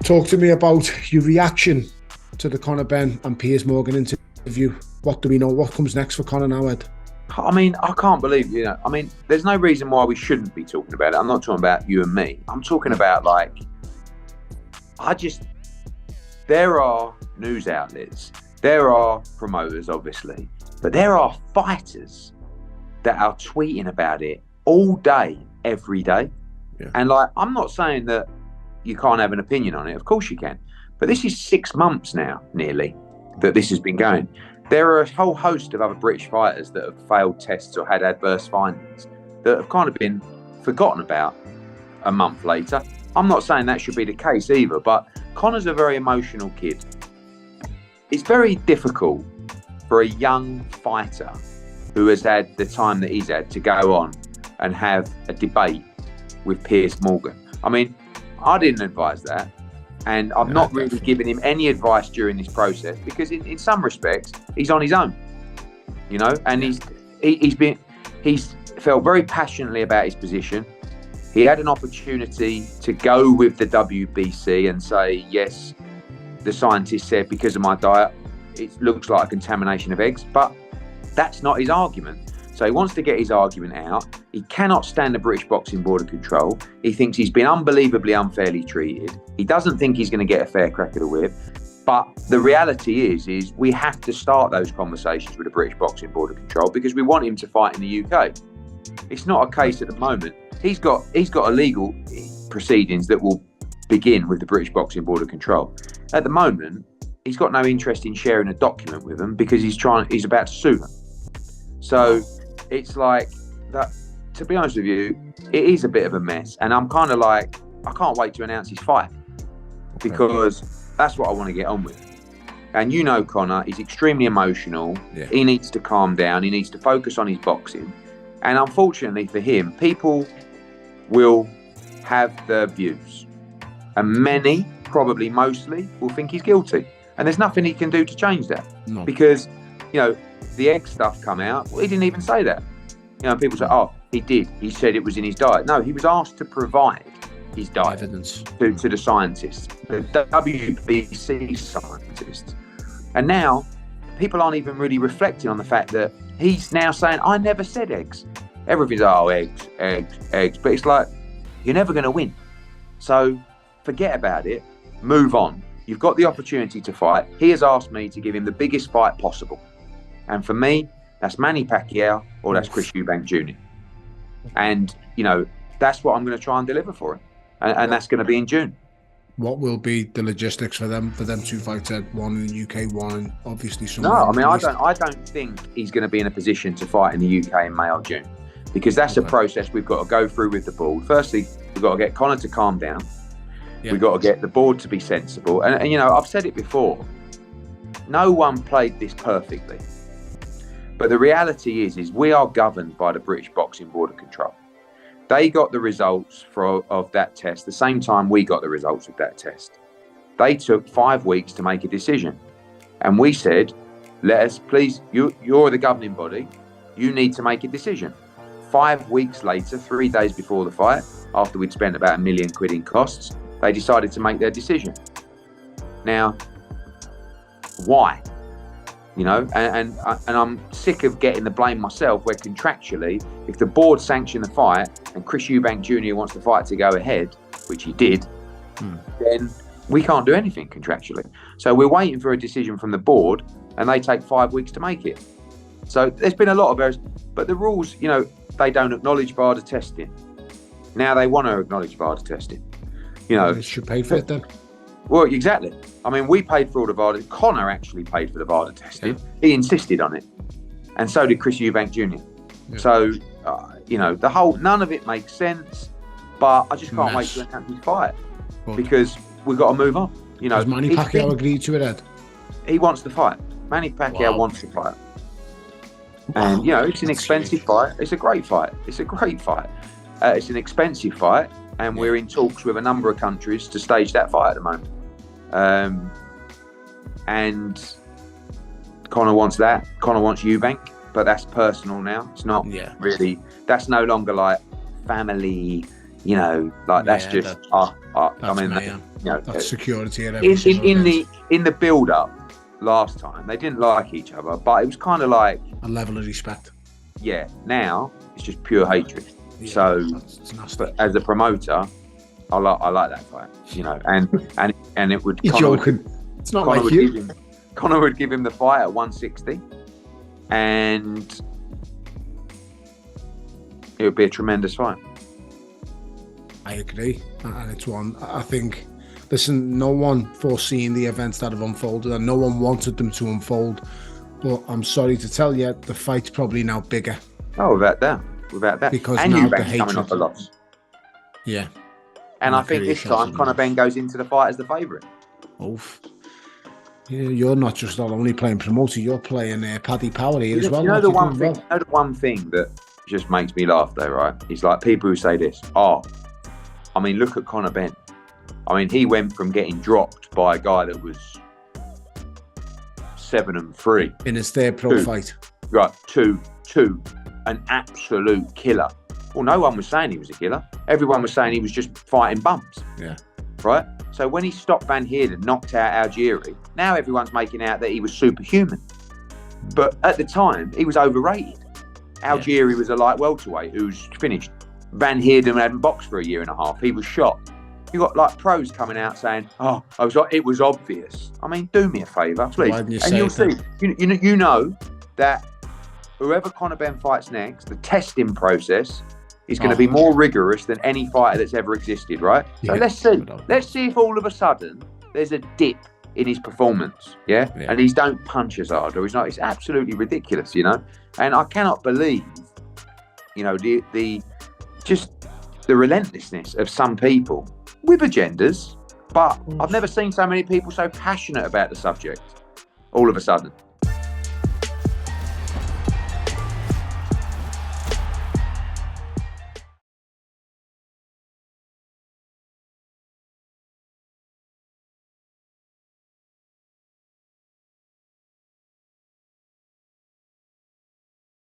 Talk to me about your reaction to the Conor Benn and Piers Morgan interview. What do we know? What comes next for Conor now, Ed? I mean, I can't believe, there's no reason why we shouldn't be talking about it. I'm not talking about you and me. I'm talking about, there are news outlets, there are promoters, obviously, but there are fighters that are tweeting about it all day, every day. Yeah. And, I'm not saying that you can't have an opinion on it. Of course you can. But this is 6 months now, nearly, that this has been going. There are a whole host of other British fighters that have failed tests or had adverse findings that have kind of been forgotten about a month later. I'm not saying that should be the case either, but Conor's a very emotional kid. It's very difficult for a young fighter who has had the time that he's had to go on and have a debate with Piers Morgan. I mean, I didn't advise that. And I've not really given him any advice during this process because in some respects, he's on his own, and he's felt very passionately about his position. He had an opportunity to go with the WBC and say, yes, the scientists said because of my diet, it looks like a contamination of eggs, but that's not his argument. So he wants to get his argument out. He cannot stand the British Boxing Board of Control. He thinks he's been unbelievably unfairly treated. He doesn't think he's going to get a fair crack at the whip. But the reality is we have to start those conversations with the British Boxing Board of Control because we want him to fight in the UK. It's not a case at the moment. He's got illegal proceedings that will begin with the British Boxing Board of Control. At the moment, he's got no interest in sharing a document with them because he's about to sue them. So it's like that. To be honest with you, it is a bit of a mess, and I'm kind of I can't wait to announce his fight because that's what I want to get on with. And Conor, he's extremely emotional. Yeah. He needs to calm down. He needs to focus on his boxing. And unfortunately for him, people will have their views, and many, probably mostly, will think he's guilty. And there's nothing he can do to change that because the egg stuff come out. Well, he didn't even say that. People say, oh, he did. He said it was in his diet. No, he was asked to provide his diet evidence to the scientists, the WBC scientists. And now people aren't even really reflecting on the fact that he's now saying, I never said eggs. Everything's, eggs. But it's like, you're never going to win. So forget about it. Move on. You've got the opportunity to fight. He has asked me to give him the biggest fight possible. And for me, that's Manny Pacquiao or that's Chris Eubank Jr. And, that's what I'm going to try and deliver for him. And that's going to be in June. What will be the logistics for them to fight at one in the UK, one obviously somewhere? No, I mean, I don't think he's going to be in a position to fight in the UK in May or June because that's a process we've got to go through with the board. Firstly, we've got to get Conor to calm down. Yeah. We've got to get the board to be sensible. And I've said it before, no one played this perfectly. But the reality is we are governed by the British Boxing Board of Control. They got the results of that test the same time we got the results of that test. They took 5 weeks to make a decision. And we said, let us, please, you're the governing body, you need to make a decision. 5 weeks later, 3 days before the fight, after we'd spent about £1 million in costs, they decided to make their decision. Now, why? And I'm sick of getting the blame myself where contractually, if the board sanctioned the fight and Chris Eubank Jr. wants the fight to go ahead, which he did, then we can't do anything contractually. So we're waiting for a decision from the board and they take 5 weeks to make it. So there's been a lot of errors, but the rules, they don't acknowledge VADA testing. Now they want to acknowledge VADA testing. They should pay for it then. Well, exactly. I mean, we paid for all the VADA. Conor actually paid for the VADA testing. Yeah. He insisted on it. And so did Chris Eubank Jr. Yeah. So, none of it makes sense, but I just can't wait to announce his fight because we've got to move on. Has Manny Pacquiao agreed to it, Ed? He wants the fight. Manny Pacquiao wants the fight. And, it's an expensive fight. It's a great fight. It's a great fight. It's an expensive fight. And we're in talks with a number of countries to stage that fight at the moment. And Conor wants that. Conor wants Eubank, but that's personal now. It's not really. That's no longer like family. That's just. you know, that's security at every single event. in the build up last time, they didn't like each other, but it was kind of like a level of respect. Yeah, now it's just pure hatred. Yeah, so, it's nasty. but as a promoter, I like that fight, you know, and it would. You're joking. It's not Conor like you. Conor would give him the fight at 160, and it would be a tremendous fight. I agree, and it's one I think. Listen, no one foreseen the events that have unfolded, and no one wanted them to unfold. But I'm sorry to tell you, the fight's probably now bigger. Oh, without that. Because and now Eubank's coming off a loss. Yeah. And I think this time Conor Benn goes into the fight as the favourite. Oof. Yeah, you're not just only playing promoter, you're playing Paddy Power here as well. You know the one thing that just makes me laugh though, right? It's like people who say this, I mean, look at Conor Benn. I mean, he went from getting dropped by a guy that was 7-3 in his third pro fight, right? To an absolute killer. Well, no one was saying he was a killer. Everyone was saying he was just fighting bumps. Yeah. Right. So when he stopped Van Heerden, knocked out Algieri, now everyone's making out that he was superhuman. But at the time, he was overrated. Algieri was a light welterweight who's finished. Van Heerden hadn't boxed for a year and a half. He was shot. You got like pros coming out saying, it was obvious. I mean, do me a favour, please. Why didn't you and say you'll that? see, you know that whoever Conor Benn fights next, the testing process is going to be more rigorous than any fighter that's ever existed, right? So let's see. Let's see if all of a sudden there's a dip in his performance, and he's don't punch as hard, or he's not. It's absolutely ridiculous, you know. And I cannot believe, you know, the relentlessness of some people with agendas. But I've never seen so many people so passionate about the subject all of a sudden.